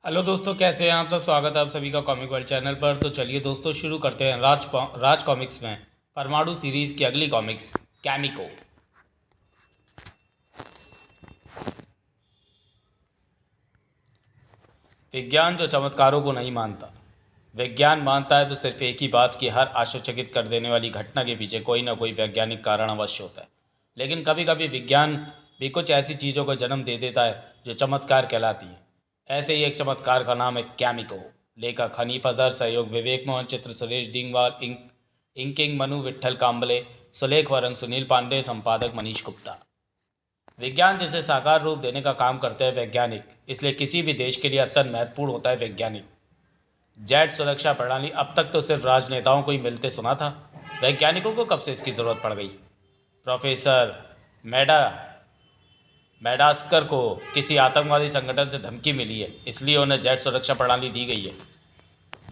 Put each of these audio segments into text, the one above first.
Hello दोस्तों, कैसे हैं आप सब। स्वागत है आप सभी का कॉमिक वर्ल्ड चैनल पर। तो चलिए दोस्तों, शुरू करते हैं राज कॉमिक्स में परमाणु सीरीज़ की अगली कॉमिक्स कैमिको। विज्ञान जो चमत्कारों को नहीं मानता। विज्ञान मानता है तो सिर्फ एक ही बात कि हर आश्चर्यचकित कर देने वाली घटना के पीछे कोई ना कोई वैज्ञानिक कारण अवश्य होता है। लेकिन कभी कभी विज्ञान भी कुछ ऐसी चीज़ों को जन्म दे देता है जो चमत्कार कहलाती है। ऐसे ही एक चमत्कार का नाम है कैमिको। लेखक हनीफ अजहर, सहयोग विवेक मोहन, चित्र सुरेश डिंगवाल, इंकिंग मनु विट्ठल कांबले, सुलेख व रंग सुनील पांडे, संपादक मनीष गुप्ता। विज्ञान जिसे साकार रूप देने का काम करते हैं वैज्ञानिक, इसलिए किसी भी देश के लिए अत्यंत महत्वपूर्ण होता है वैज्ञानिक। जेट सुरक्षा प्रणाली अब तक तो सिर्फ राजनेताओं को ही मिलते सुना था। वैज्ञानिकों को कब से इसकी ज़रूरत पड़ गई। प्रोफेसर मेडा मेडास्कर को किसी आतंकवादी संगठन से धमकी मिली है, इसलिए उन्हें जेट सुरक्षा प्रणाली दी गई है।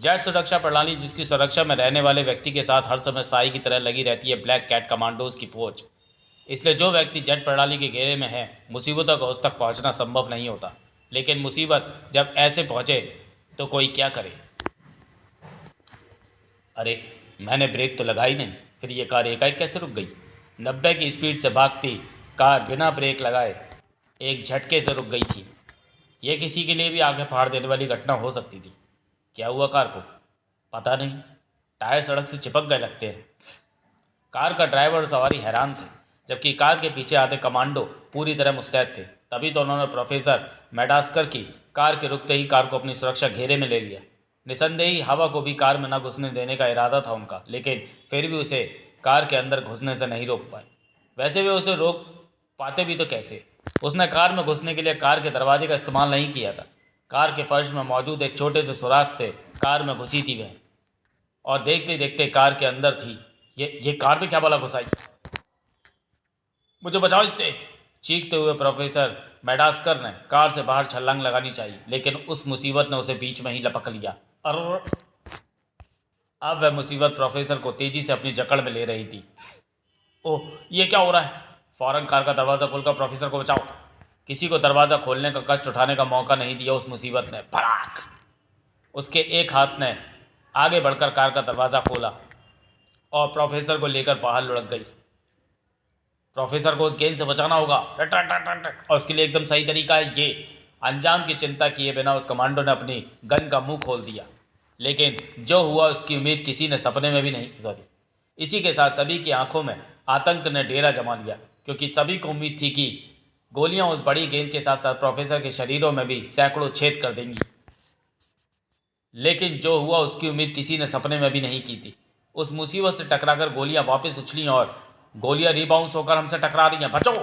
जेट सुरक्षा प्रणाली जिसकी सुरक्षा में रहने वाले व्यक्ति के साथ हर समय साई की तरह लगी रहती है ब्लैक कैट कमांडोज की फौज। इसलिए जो व्यक्ति जेट प्रणाली के घेरे में है, मुसीबतों का उस तक पहुंचना संभव नहीं होता। लेकिन मुसीबत जब ऐसे पहुंचे तो कोई क्या करे। अरे, मैंने ब्रेक तो लगाई नहीं, फिर ये कार एकाएक कैसे रुक गई। 90 की स्पीड से भागती कार बिना ब्रेक लगाए एक झटके से रुक गई थी। यह किसी के लिए भी आंखें फाड़ देने वाली घटना हो सकती थी। क्या हुआ कार को पता नहीं। टायर सड़क से चिपक गए लगते हैं। कार का ड्राइवर और सवारी हैरान थे, जबकि कार के पीछे आते कमांडो पूरी तरह मुस्तैद थे। तभी तो उन्होंने प्रोफेसर मेडास्कर की कार के रुकते ही कार को अपनी सुरक्षा घेरे में ले लिया। निसंदेही हवा को भी कार में न घुसने देने का इरादा था उनका, लेकिन फिर भी उसे कार के अंदर घुसने से नहीं रोक पाए। वैसे वे उसे रोक पाते भी तो कैसे। उसने कार में घुसने के लिए कार के दरवाजे का इस्तेमाल नहीं किया था। कार के फर्श में मौजूद एक छोटे से सुराख से कार में घुसी थी वह, और देखते देखते कार के अंदर थी। ये कार में क्या भला घुसाई। मुझे बचाओ इससे। चीखते हुए प्रोफेसर मेडास्कर ने कार से बाहर छलांग लगानी चाहिए, लेकिन उस मुसीबत ने उसे बीच में ही लपक लिया। और अब वह मुसीबत प्रोफेसर को तेजी से अपनी जकड़ में ले रही थी। ओह, ये क्या हो रहा है। फौरन कार का दरवाज़ा खोलकर प्रोफेसर को बचाओ। किसी को दरवाज़ा खोलने का कष्ट उठाने का मौका नहीं दिया उस मुसीबत ने। भड़ाक। उसके एक हाथ ने आगे बढ़कर कार का दरवाज़ा खोला और प्रोफेसर को लेकर बाहर लुढ़क गई। प्रोफेसर को उस गेंद से बचाना होगा, और उसके लिए एकदम सही तरीका है ये। अंजाम की चिंता किए बिना उस कमांडो ने अपनी गन का मुंह खोल दिया। लेकिन जो हुआ उसकी उम्मीद किसी ने सपने में भी नहीं। इसी के साथ सभी की आंखों में आतंक ने डेरा जमा लिया, क्योंकि सभी को उम्मीद थी कि गोलियां उस बड़ी गेंद के साथ साथ प्रोफेसर के शरीरों में भी सैकड़ों छेद कर देंगी। लेकिन जो हुआ उसकी उम्मीद किसी ने सपने में भी नहीं की थी। उस मुसीबत से टकराकर गोलियां वापस उछली और गोलियां रिबाउंस होकर हमसे टकरा रही हैं। बचो।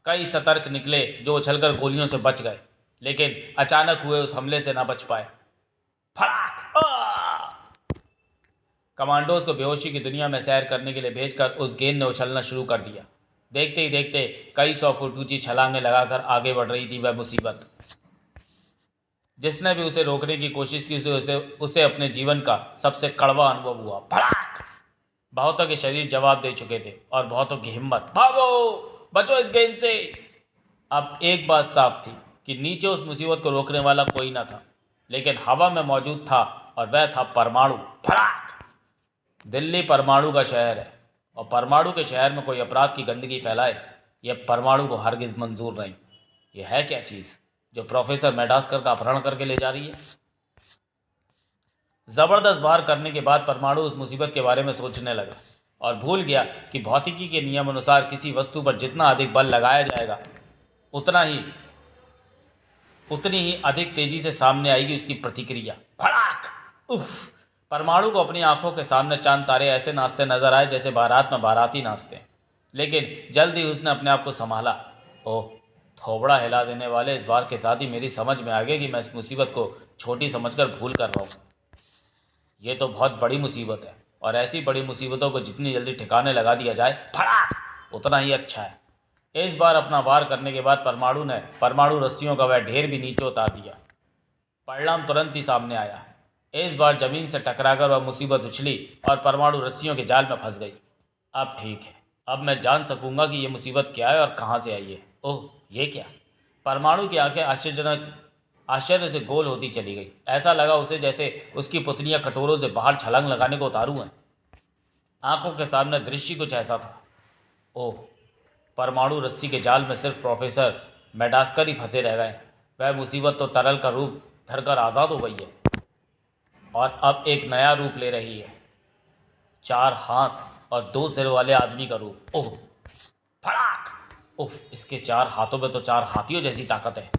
कई सतर्क निकले जो उछलकर गोलियों से बच गए, लेकिन अचानक हुए उस हमले से ना बच पाए। फड़ाक। कमांडोज को बेहोशी की दुनिया में सैर करने के लिए भेजकर उस गेंद ने उछलना शुरू कर दिया। देखते ही देखते कई 100 फुट ऊंची छलांगें लगाकर आगे बढ़ रही थी वह मुसीबत। जिसने भी उसे रोकने की कोशिश की उसे अपने जीवन का सबसे कड़वा अनुभव हुआ। भड़ाक। बहुतों के शरीर जवाब दे चुके थे और बहुतों की हिम्मत। भागो, बचो इस गेंद से। अब एक बात साफ थी कि नीचे उस मुसीबत को रोकने वाला कोई न था, लेकिन हवा में मौजूद था, और वह था परमाणु। भड़ाक। दिल्ली परमाणु का शहर है, और परमाणु के शहर में कोई अपराध की गंदगी फैलाए, यह परमाणु को हरगिज मंजूर नहीं। यह है क्या चीज़ जो प्रोफेसर मेडास्कर का अपहरण करके ले जा रही है। जबरदस्त वार करने के बाद परमाणु उस मुसीबत के बारे में सोचने लगा और भूल गया कि भौतिकी के नियम अनुसार किसी वस्तु पर जितना अधिक बल लगाया जाएगा उतनी ही अधिक तेजी से सामने आएगी उसकी प्रतिक्रिया। भड़ाक। उफ। परमाणु को अपनी आंखों के सामने चांद तारे ऐसे नाचते नजर आए जैसे बारात में बाराती नाचते हैं, लेकिन जल्द ही उसने अपने आप को संभाला। ओह, थोबड़ा हिला देने वाले इस बार के साथ ही मेरी समझ में आ गया कि मैं इस मुसीबत को छोटी समझकर भूल कर रहा हूँ। ये तो बहुत बड़ी मुसीबत है, और ऐसी बड़ी मुसीबतों को जितनी जल्दी ठिकाने लगा दिया जाए फटाक उतना ही अच्छा है। इस बार अपना वार करने के बाद परमाणु ने परमाणु रस्सियों का वह ढेर भी नीचे उतार दिया। परिणाम तुरंत ही सामने आया। इस बार जमीन से टकराकर वह मुसीबत उछली और परमाणु रस्सियों के जाल में फंस गई। अब ठीक है, अब मैं जान सकूंगा कि यह मुसीबत क्या है और कहाँ से आई है। ओह, ये क्या। परमाणु की आंखें आश्चर्य से गोल होती चली गई। ऐसा लगा उसे जैसे उसकी पुतलियां कटोरों से बाहर छलांग लगाने को उतारू हैं। आंखों के सामने दृश्य कुछ ऐसा था। ओह, परमाणु रस्सी के जाल में सिर्फ प्रोफेसर मेडास्कर ही फंसे रह गए। वह मुसीबत तो तरल का रूप धरकर आज़ाद हो गई है और अब एक नया रूप ले रही है। 4 हाथ और 2 सिर वाले आदमी का रूप। ओह, फड़ाक! उफ, इसके 4 हाथों में तो 4 हाथियों जैसी ताकत है।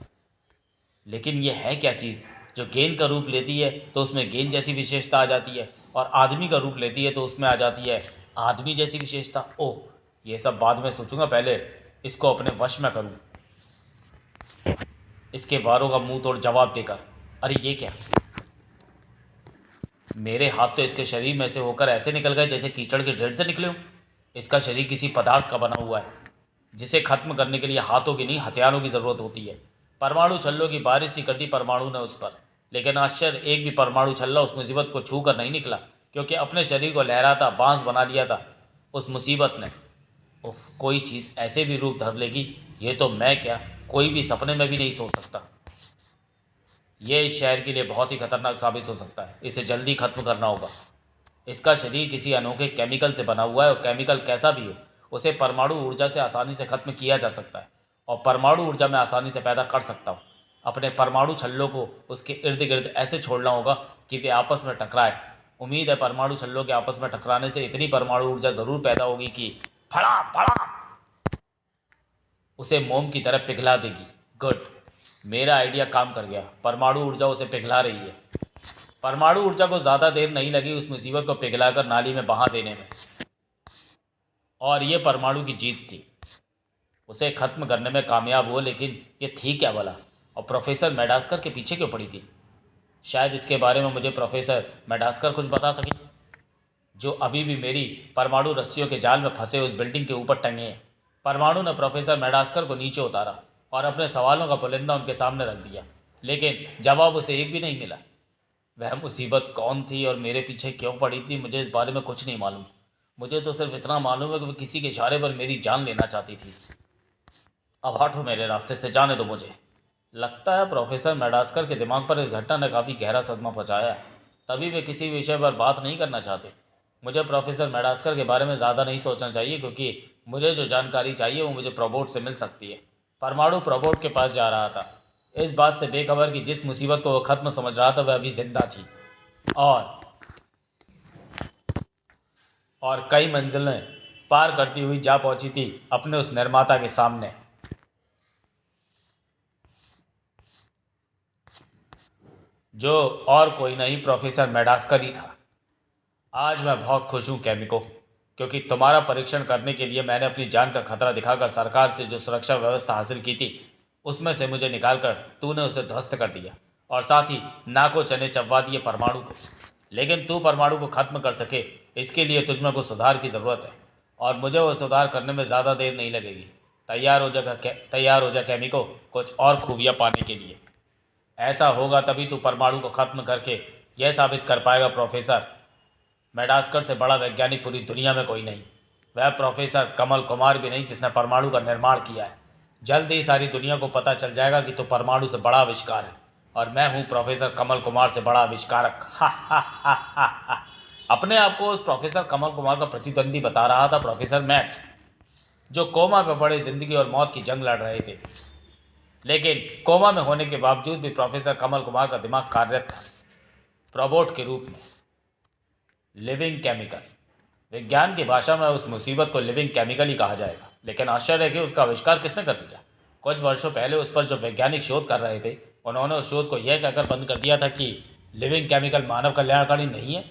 लेकिन यह है क्या चीज़ जो गेंद का रूप लेती है तो उसमें गेंद जैसी विशेषता आ जाती है, और आदमी का रूप लेती है तो उसमें आ जाती है आदमी जैसी विशेषता। ओह, ये सब बाद में सोचूंगा, पहले इसको अपने वश में करूं, इसके वारों का मुंह तोड़ जवाब देकर। अरे ये क्या, मेरे हाथ तो इसके शरीर में से होकर ऐसे निकल गए जैसे कीचड़ के ढेर से निकले हो। इसका शरीर किसी पदार्थ का बना हुआ है जिसे खत्म करने के लिए हाथों की नहीं हथियारों की जरूरत होती है। परमाणु छल्लों की बारिश सी कर दी परमाणु ने उस पर, लेकिन आश्चर्य, एक भी परमाणु छल्ला उस मुसीबत को छू कर नहीं निकला, क्योंकि अपने शरीर को लहराता बांस बना लिया था उस मुसीबत ने। उफ, कोई चीज़ ऐसे भी रूप धर लेगी, ये तो मैं क्या, कोई भी सपने में भी नहीं सोच सकता। यह इस शहर के लिए बहुत ही खतरनाक साबित हो सकता है। इसे जल्दी खत्म करना होगा। इसका शरीर किसी अनोखे केमिकल से बना हुआ है, और केमिकल कैसा भी हो, उसे परमाणु ऊर्जा से आसानी से खत्म किया जा सकता है, और परमाणु ऊर्जा मैं आसानी से पैदा कर सकता हूँ। अपने परमाणु छल्लों को उसके इर्द गिर्द ऐसे छोड़ना होगा कि वे आपस में टकराए। उम्मीद है परमाणु छल्लों के आपस में टकराने से इतनी परमाणु ऊर्जा ज़रूर पैदा होगी कि फड़ा फड़ा उसे मोम की तरह पिघला देगी। गुड, मेरा आइडिया काम कर गया। परमाणु ऊर्जा उसे पिघला रही है। परमाणु ऊर्जा को ज़्यादा देर नहीं लगी उस मुसीबत को पिघलाकर नाली में बहा देने में, और ये परमाणु की जीत थी। उसे खत्म करने में कामयाब हुआ, लेकिन ये थी क्या भला, और प्रोफेसर मेडास्कर के पीछे क्यों पड़ी थी? शायद इसके बारे में मुझे प्रोफेसर मेडास्कर कुछ बता सके, जो अभी भी मेरी परमाणु रस्सियों के जाल में फंसे उस बिल्डिंग के ऊपर टंगे हैं। परमाणु ने प्रोफेसर मेडास्कर को नीचे उतारा और अपने सवालों का पुलिंदा उनके सामने रख दिया, लेकिन जवाब उसे एक भी नहीं मिला। वह मुसीबत कौन थी और मेरे पीछे क्यों पड़ी थी, मुझे इस बारे में कुछ नहीं मालूम। मुझे तो सिर्फ इतना मालूम है कि वह किसी के इशारे पर मेरी जान लेना चाहती थी। अब हटो मेरे रास्ते से, जाने दो मुझे। लगता है प्रोफेसर मेडास्कर के दिमाग पर इस घटना ने काफ़ी गहरा सदमा पहुंचाया है, तभी वे किसी विषय पर बात नहीं करना चाहते। मुझे प्रोफेसर मेडास्कर के बारे में ज़्यादा नहीं सोचना चाहिए, क्योंकि मुझे जो जानकारी चाहिए वो मुझे प्रोबोट से मिल सकती है। परमाणु प्रोबोट के पास जा रहा था, इस बात से बेखबर कि जिस मुसीबत को वह ख़त्म समझ रहा था वह अभी जिंदा थी, और कई मंजिलें पार करती हुई जा पहुंची थी अपने उस निर्माता के सामने, जो और कोई नहीं प्रोफेसर मेडास्कर ही था। आज मैं बहुत खुश हूँ केमिको, क्योंकि तुम्हारा परीक्षण करने के लिए मैंने अपनी जान का खतरा दिखाकर सरकार से जो सुरक्षा व्यवस्था हासिल की थी उसमें से मुझे निकालकर तूने उसे ध्वस्त कर दिया, और साथ ही नाको चने चबवा दिए परमाणु को। लेकिन तू परमाणु को खत्म कर सके, इसके लिए तुझमें कुछ सुधार की ज़रूरत है, और मुझे वो सुधार करने में ज़्यादा देर नहीं लगेगी। तैयार हो जा केमिको, कुछ और खूबियाँ पाने के लिए। ऐसा होगा तभी तू परमाणु को खत्म करके यह साबित कर पाएगा प्रोफेसर, मेडास्कर से बड़ा वैज्ञानिक पूरी दुनिया में कोई नहीं। वह प्रोफेसर कमल कुमार भी नहीं जिसने परमाणु का निर्माण किया है। जल्द ही सारी दुनिया को पता चल जाएगा कि तू परमाणु से बड़ा आविष्कार है, और मैं हूँ प्रोफेसर कमल कुमार से बड़ा आविष्कारक। हा हा हा हा हा। अपने आप को उस प्रोफेसर कमल कुमार का प्रतिद्वंदी बता रहा था प्रोफेसर मैट, जो कोमा में पड़े जिंदगी और मौत की जंग लड़ रहे थे। लेकिन कोमा में होने के बावजूद भी प्रोफेसर कमल कुमार का दिमाग कार्यरत था, प्रोबोट के रूप में, लिविंग केमिकल। विज्ञान की भाषा में उस मुसीबत को लिविंग केमिकल ही कहा जाएगा। लेकिन आश्चर्य है कि उसका आविष्कार किसने कर दिया। कुछ वर्षों पहले उस पर जो वैज्ञानिक शोध कर रहे थे, उन्होंने उस शोध को यह कहकर बंद कर दिया था कि लिविंग केमिकल मानव कल्याणकारी नहीं है।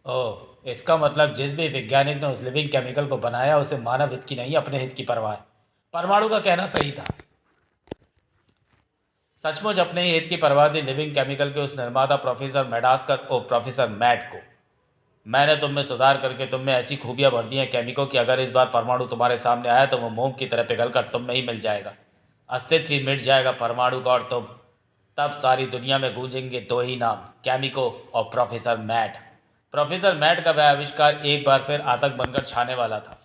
ओह, इसका मतलब जिस भी वैज्ञानिक ने उस लिविंग केमिकल को बनाया उसे मानव हित की नहीं अपने हित की परवाह है। परमाणु का कहना सही था, सचमुच अपने ही हित की परवाह थी लिविंग केमिकल के उस निर्माता प्रोफेसर मेडास्कर और प्रोफेसर मैट को। मैंने तुम में सुधार करके तुम में ऐसी खूबियां भर दी हैं केमिको कि अगर इस बार परमाणु तुम्हारे सामने आया तो वो मोम की तरह पिघलकर तुम में ही मिल जाएगा। अस्तित्व ही मिट जाएगा परमाणु का, और तुम, तब सारी दुनिया में गूंजेंगे दो ही नाम, केमिको और प्रोफेसर मैट। प्रोफेसर मैट का वह आविष्कार एक बार फिर आतंक बनकर छाने वाला था,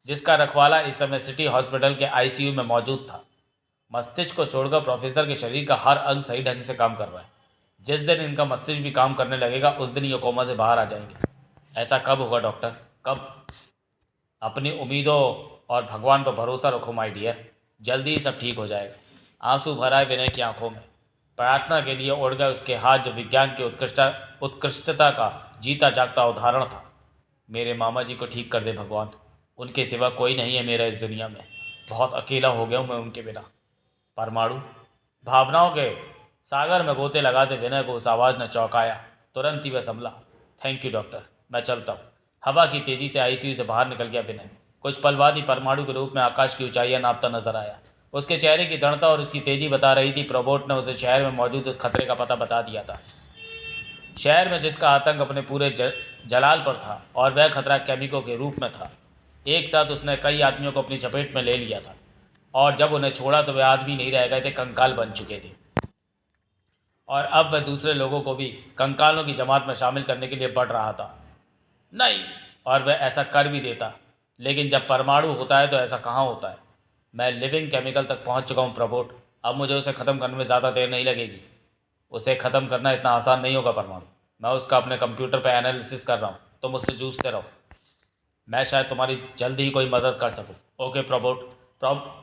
जिसका रखवाला इस समय सिटी हॉस्पिटल के आईसीयू में मौजूद था। मस्तिष्क को छोड़कर प्रोफेसर के शरीर का हर अंग सही ढंग से काम कर रहा है। जिस दिन इनका मस्तिष्क भी काम करने लगेगा उस दिन ये कोमा से बाहर आ जाएंगे। ऐसा कब होगा डॉक्टर, कब? अपनी उम्मीदों और भगवान पर भरोसा रखो माय डियर, जल्दी ही सब ठीक हो जाएगा। आंसू भरा है विनय की आंखों में। प्रार्थना के लिए उड़ गए उसके हाथ जो विज्ञान की उत्कृष्टता का जीता जागता उदाहरण था। मेरे मामा जी को ठीक कर दे भगवान, उनके सिवा कोई नहीं है मेरा इस दुनिया में। बहुत अकेला हो गया हूँ मैं उनके बिना। परमाणु भावनाओं के सागर में गोते लगाते विनय को उस आवाज़ ने चौंकाया। तुरंत ही वह संभला। थैंक यू डॉक्टर, मैं चलता हूँ। हवा की तेजी से आईसीयू से बाहर निकल गया विनय। कुछ पल बाद ही परमाणु के रूप में आकाश की ऊंचाइयां नापता नजर आया। उसके चेहरे की दृढ़ता और उसकी तेजी बता रही थी प्रोबोट ने उसे शहर में मौजूद उस खतरे का पता बता दिया था। शहर में जिसका आतंक अपने पूरे जलाल पर था, और वह खतरा केमिको के रूप में था। एक साथ उसने कई आदमियों को अपनी चपेट में ले लिया था, और जब उन्हें छोड़ा तो वे आदमी नहीं रह गए थे, कंकाल बन चुके थे। और अब वह दूसरे लोगों को भी कंकालों की जमात में शामिल करने के लिए बढ़ रहा था। नहीं, और वह ऐसा कर भी देता। लेकिन जब परमाणु होता है तो ऐसा कहाँ होता है। मैं लिविंग केमिकल तक पहुँच चुका हूँ प्रबोट। अब मुझे उसे ख़त्म करने में ज़्यादा देर नहीं लगेगी। उसे ख़त्म करना इतना आसान नहीं होगा परमाणु। मैं उसका अपने कंप्यूटर पर एनालिसिस कर रहा हूँ, तुम मुझसे जूझते रहो। मैं शायद तुम्हारी जल्द ही कोई मदद कर सकूँ। ओके प्रबोट।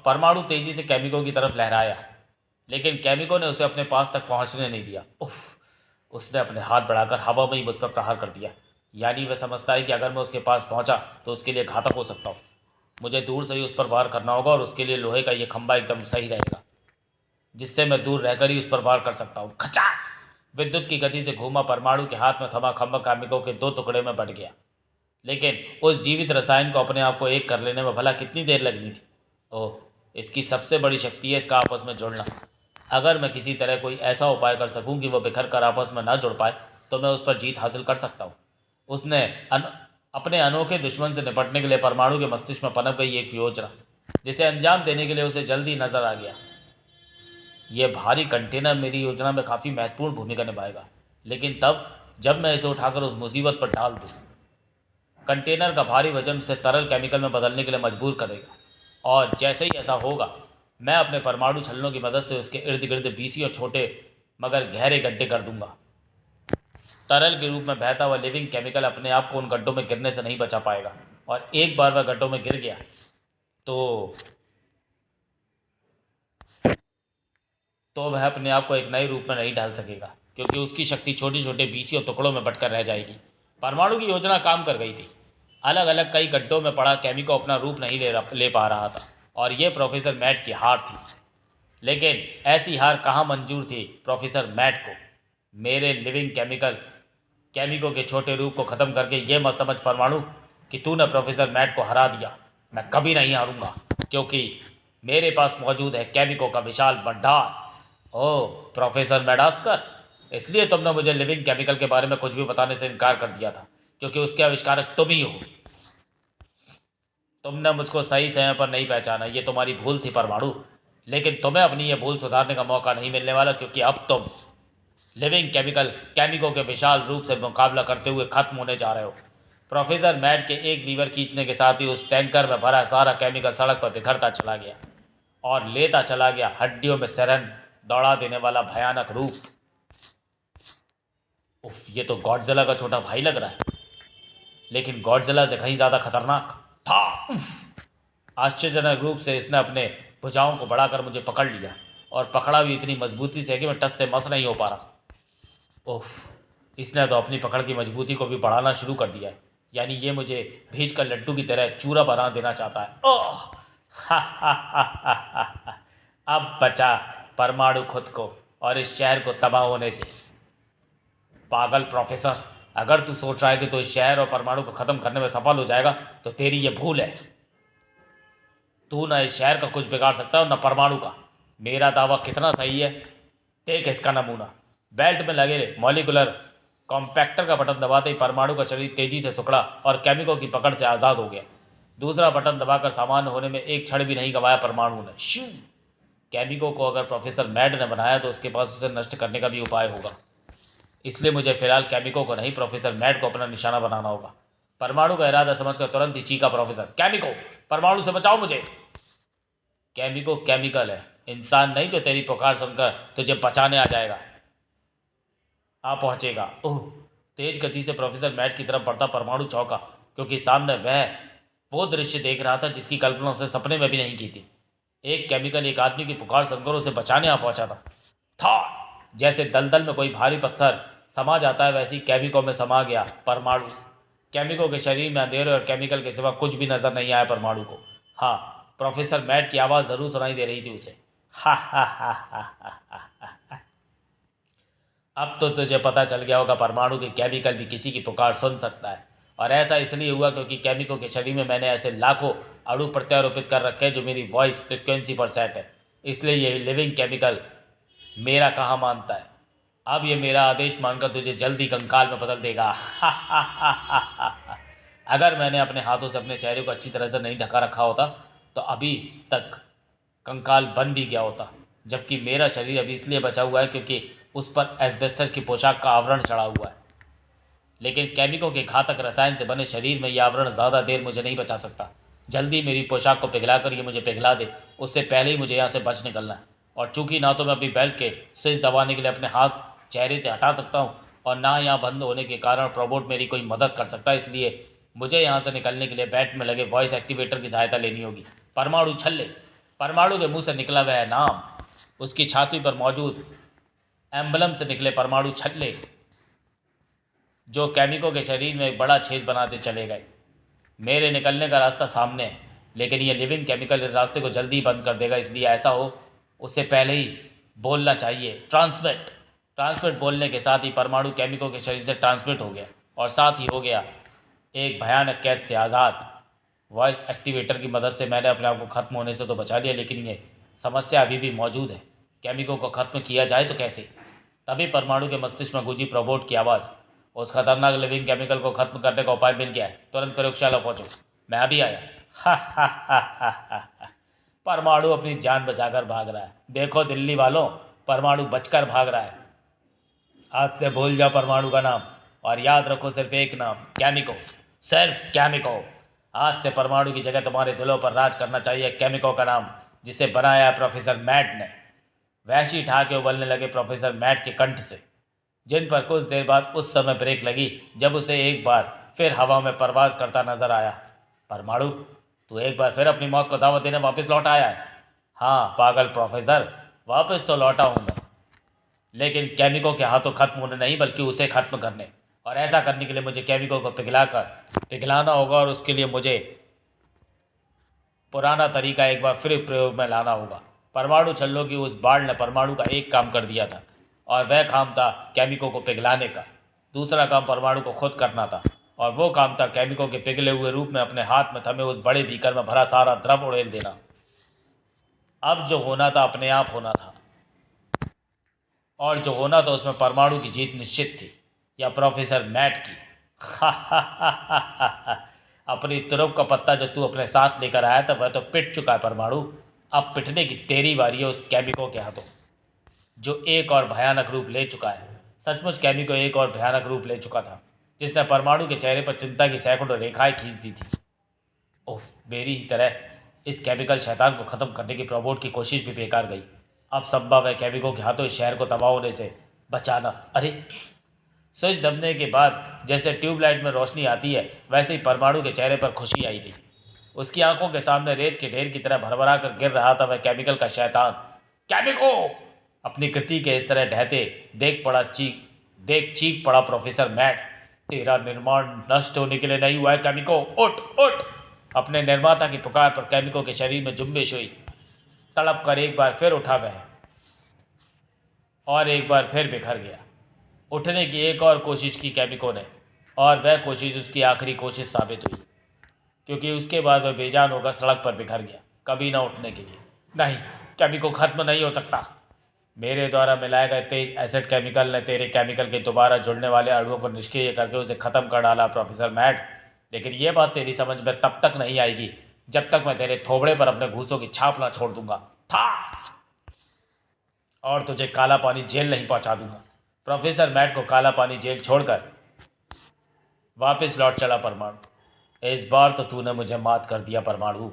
परमाणु तेज़ी से केमिको की तरफ लहराया, लेकिन केमिको ने उसे अपने पास तक पहुंचने नहीं दिया। उफ! उसने अपने हाथ बढ़ाकर हवा में ही मुझ पर प्रहार कर दिया। यानी वह समझता है कि अगर मैं उसके पास पहुंचा तो उसके लिए घातक हो सकता हूँ। मुझे दूर से ही उस पर वार करना होगा, और उसके लिए लोहे का ये खंभा एकदम सही रहेगा, जिससे मैं दूर रहकर ही उस पर वार कर सकता हूँ। खचाक! विद्युत की गति से घूमा परमाणु के हाथ में थमा खंभा केमिको के दो टुकड़े में बट गया। लेकिन उस जीवित रसायन को अपने आप को एक कर लेने में भला कितनी देर लगनी थी। ओह, इसकी सबसे बड़ी शक्ति है इसका आपस में जुड़ना। अगर मैं किसी तरह कोई ऐसा उपाय कर सकूं कि वह बिखर कर आपस में ना जुड़ पाए तो मैं उस पर जीत हासिल कर सकता हूँ। उसने अपने अनोखे दुश्मन से निपटने के लिए परमाणु के मस्तिष्क में पनप गई एक योजना, जिसे अंजाम देने के लिए उसे जल्दी नजर आ गया। यह भारी कंटेनर मेरी योजना में काफ़ी महत्वपूर्ण भूमिका निभाएगा, लेकिन तब जब मैं इसे उठाकर उस मुसीबत पर डाल दूँ। कंटेनर का भारी वजन उसे तरल केमिकल में बदलने के लिए मजबूर करेगा, और जैसे ही ऐसा होगा मैं अपने परमाणु छल्लों की मदद से उसके इर्द गिर्द बीसी और छोटे मगर गहरे गड्ढे कर दूंगा। तरल के रूप में बहता हुआ लिविंग केमिकल अपने आप को उन गड्ढों में गिरने से नहीं बचा पाएगा, और एक बार वह गड्ढों में गिर गया तो वह अपने आप को एक नए रूप में नहीं ढाल सकेगा, क्योंकि उसकी शक्ति छोटे छोटे बीसी और टुकड़ों में बटकर रह जाएगी। परमाणु की योजना काम कर गई थी। अलग अलग कई गड्ढों में पड़ा केमिको अपना रूप नहीं ले पा रहा था, और यह प्रोफेसर मैट की हार थी। लेकिन ऐसी हार कहाँ मंजूर थी प्रोफेसर मैट को। मेरे लिविंग केमिको के छोटे रूप को ख़त्म करके ये मत समझ परमाणु कि तूने प्रोफेसर मैट को हरा दिया। मैं कभी नहीं हारूंगा, क्योंकि मेरे पास मौजूद है केमिको का विशाल भंडार। ओह प्रोफेसर मेडास्कर, इसलिए तुमने मुझे लिविंग केमिकल के बारे में कुछ भी बताने से इनकार कर दिया था, क्योंकि उसके आविष्कारक तुम ही हो। तुमने मुझको सही समय पर नहीं पहचाना, ये तुम्हारी भूल थी परमाणु। लेकिन तुम्हें अपनी ये भूल सुधारने का मौका नहीं मिलने वाला, क्योंकि अब तुम लिविंग केमिको के विशाल रूप से मुकाबला करते हुए खत्म होने जा रहे हो। प्रोफेसर मैट के एक लीवर खींचने के साथ ही उस टैंकर में भरा सारा केमिकल सड़क पर बिखरता चला गया, और लेता चला गया हड्डियों में सिरन दौड़ा देने वाला भयानक रूप। उफ, ये तो गॉडजिला का छोटा भाई लग रहा है, लेकिन गॉडजिला से कहीं ज़्यादा खतरनाक था। उफ। आश्चर्यजनक रूप से इसने अपने भुजाओं को बढ़ाकर मुझे पकड़ लिया, और पकड़ा भी इतनी मजबूती से कि मैं टस से मस नहीं हो पा रहा। ओह, इसने तो अपनी पकड़ की मजबूती को भी बढ़ाना शुरू कर दिया है। यानी ये मुझे भीज कर लड्डू की तरह चूरा बना देना चाहता है। ओह हा हा हा हा हा हा। अब बचा परमाणु खुद को और इस शहर को तबाह होने से। पागल प्रोफेसर, अगर तू सोच रहा है कि तू इस शहर और परमाणु को ख़त्म करने में सफल हो जाएगा तो तेरी ये भूल है। तू ना इस शहर का कुछ बिगाड़ सकता है और न परमाणु का। मेरा दावा कितना सही है, देख इसका नमूना। बेल्ट में लगे मॉलिकुलर कॉम्पैक्टर का बटन दबाते ही परमाणु का शरीर तेजी से सिकुड़ा और केमिको की पकड़ से आज़ाद हो गया। दूसरा बटन दबाकर सामान्य होने में एक क्षण भी नहीं गंवाया परमाणु ने। शू! केमिको को अगर प्रोफेसर मैड ने बनाया तो उसके पास उसे नष्ट करने का भी उपाय होगा। इसलिए मुझे फिलहाल केमिको को नहीं, प्रोफेसर मैड को अपना निशाना बनाना होगा। परमाणु का इरादा समझकर तुरंत ही चीखा प्रोफेसर, केमिको, परमाणु से बचाओ मुझे। केमिको केमिकल है, इंसान नहीं जो तेरी पुकार सुनकर तुझे बचाने आ जाएगा, आ पहुंचेगा। ओह! तेज गति से प्रोफेसर मैट की तरफ बढ़ता परमाणु चौंका, क्योंकि सामने वह वो दृश्य देख रहा था जिसकी कल्पना उसने सपने में भी नहीं की थी। एक केमिकल एक आदमी की पुकार सुनकर उसे बचाने आ पहुंचा था। जैसे दलदल में कोई भारी पत्थर समा जाता है, वैसे ही केमिको में समा गया परमाणु। केमिको के शरीर में अंधेरे और केमिकल के सिवा कुछ भी नजर नहीं आया परमाणु को। हाँ, प्रोफेसर मैट की आवाज़ ज़रूर सुनाई दे रही थी उसे। हा हा हा हा हा हा हा। अब तो तुझे पता चल गया होगा परमाणु के केमिकल भी किसी की पुकार सुन सकता है। और ऐसा इसलिए हुआ क्योंकि केमिको के शरीर में मैंने ऐसे लाखों अणु प्रत्यारोपित कर रखे हैं जो मेरी वॉइस फ्रिक्वेंसी पर सेट है। इसलिए ये लिविंग केमिकल मेरा कहाँ मानता है। अब ये मेरा आदेश मानकर तुझे जल्दी कंकाल में बदल देगा। अगर मैंने अपने हाथों से अपने चेहरे को अच्छी तरह से नहीं ढका रखा होता तो अभी तक कंकाल बन भी गया होता, जबकि मेरा शरीर अभी इसलिए बचा हुआ है क्योंकि उस पर एस्बेस्टस की पोशाक का आवरण चढ़ा हुआ है। लेकिन केमिको के घातक रसायन से बने शरीर में यह आवरण ज़्यादा देर मुझे नहीं बचा सकता। जल्दी मेरी पोशाक को पिघलाकर ये मुझे पिघला दे, उससे पहले ही मुझे यहाँ से बच निकलना है। और चूंकि ना तो मैं अपनी बेल्ट के स्विच दबाने के लिए अपने हाथ चेहरे से हटा सकता हूँ और ना यहाँ बंद होने के कारण रोबोट मेरी कोई मदद कर सकता है, इसलिए मुझे यहाँ से निकलने के लिए बैट में लगे वॉइस एक्टिवेटर की सहायता लेनी होगी। परमाणु छल्ले। परमाणु के मुंह से निकला वह नाम उसकी छाती पर मौजूद एम्बलम से निकले परमाणु छल्ले जो केमिको के शरीर में एक बड़ा छेद बनाते चले गए। मेरे निकलने का रास्ता सामने है, लेकिन यह लिविंग केमिकल इस रास्ते को जल्दी ही बंद कर देगा, इसलिए ऐसा हो उससे पहले ही बोलना चाहिए। ट्रांसमिट। ट्रांसमिट बोलने के साथ ही परमाणु केमिको के शरीर से ट्रांसमिट हो गया और साथ ही हो गया एक भयानक कैद से आज़ाद। वॉइस एक्टिवेटर की मदद से मैंने अपने आप को ख़त्म होने से तो बचा लिया, लेकिन ये समस्या अभी भी मौजूद है। केमिको को ख़त्म किया जाए तो कैसे? तभी परमाणु के मस्तिष्क में गूंजी प्रोबोट की आवाज़। उस खतरनाक लिविंग केमिकल को खत्म करने का उपाय मिल गया है, तुरंत प्रयोगशाला पहुंचो। मैं अभी आया। हा हा हा हा हा हा। परमाणु अपनी जान बचाकर भाग रहा है। देखो दिल्ली वालों, परमाणु बचकर भाग रहा है। आज से भूल जाओ परमाणु का नाम और याद रखो सिर्फ एक नाम, केमिको। सिर्फ केमिको। आज से परमाणु की जगह तुम्हारे दिलों पर राज करना चाहिए केमिको का नाम, जिसे बनाया है प्रोफेसर मैट ने। वैशी ठहाके उबलने लगे प्रोफेसर मैट के कंठ से, जिन पर कुछ देर बाद उस समय ब्रेक लगी जब उसे एक बार फिर हवा में परवाज करता नजर आया। परमाणु, तू एक बार फिर अपनी मौत को दावत देने वापस लौट आया है। हाँ पागल प्रोफेसर, वापस तो लौटा हूँ मैं, लेकिन केमिको के हाथों खत्म होने नहीं बल्कि उसे खत्म करने। और ऐसा करने के लिए मुझे केमिको को पिघलाना होगा और उसके लिए मुझे पुराना तरीका एक बार फिर प्रयोग में लाना होगा। परमाणु छल्लों की उस बाढ़ ने परमाणु का एक काम कर दिया था और वह काम था केमिको को पिघलाने का। दूसरा काम परमाणु को खुद करना था और वो काम था केमिको के पिघले हुए रूप में अपने हाथ में थमे उस बड़े बीकर में भरा सारा द्रव उड़ेल देना। अब जो होना था अपने आप होना था, और जो होना था उसमें परमाणु की जीत निश्चित थी, या प्रोफेसर मैट की। अपनी तुरुप का पत्ता जो तू अपने साथ लेकर आया था वह तो पिट चुका है परमाणु। अब पिटने की तेरी बारी है उस केमिको के हाथों, जो एक और भयानक रूप ले चुका है। सचमुच केमिको एक और भयानक रूप ले चुका था, जिसने परमाणु के चेहरे पर चिंता की सैकड़ों रेखाएं खींच दी थी। ओह, मेरी ही तरह इस केमिकल शैतान को ख़त्म करने की प्रोबोट की कोशिश भी बेकार गई। अब संभव है केमिको के हाथों इस शहर को तबाह होने से बचाना। अरे, स्विच दबने के बाद जैसे ट्यूबलाइट में रोशनी आती है, वैसे ही परमाणु के चेहरे पर खुशी आई थी। उसकी आंखों के सामने रेत के ढेर की तरह भरभरा कर गिर रहा था वह केमिकल का शैतान। केमिको! अपनी कृति के इस तरह ढहते देख चीख पड़ा प्रोफेसर मैट। तेरा निर्माण नष्ट होने के लिए नहीं हुआ है केमिको, उठ उठ। अपने निर्माता की पुकार पर केमिको के शरीर में जुम्बिश हुई। तड़प कर एक बार फिर उठा वह और एक बार फिर बिखर गया। उठने की एक और कोशिश की केमिको ने, और वह कोशिश उसकी आखिरी कोशिश साबित हुई, क्योंकि उसके बाद वह बेजान होकर सड़क पर बिखर गया, कभी ना उठने के लिए। नहीं, केमिको खत्म नहीं हो सकता। मेरे द्वारा मिलाए गए तेज एसिड केमिकल ने तेरे केमिकल के दोबारा जुड़ने वाले अणुओं को निष्क्रिय करके उसे खत्म कर डाला प्रोफेसर मैट। लेकिन यह बात तेरी समझ में तब तक नहीं आएगी जब तक मैं तेरे थोबड़े पर अपने घूसों की छाप ना छोड़ दूंगा था, और तुझे काला पानी जेल नहीं पहुंचा दूंगा। प्रोफेसर मैट को काला पानी जेल छोड़कर वापस लौट चला परमाणु। इस बार तो तूने मुझे मात कर दिया परमाणु।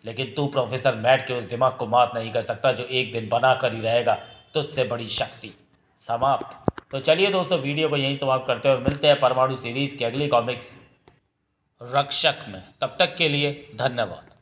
लेकिन तू प्रोफेसर मैट के उस दिमाग को मात नहीं कर सकता जो एक दिन बना कर ही रहेगा तुझसे बड़ी शक्ति। समाप्त। तो चलिए दोस्तों, वीडियो को यहीं समाप्त करते हैं और मिलते हैं परमाणु सीरीज की अगली कॉमिक्स रक्षक में। तब तक के लिए धन्यवाद।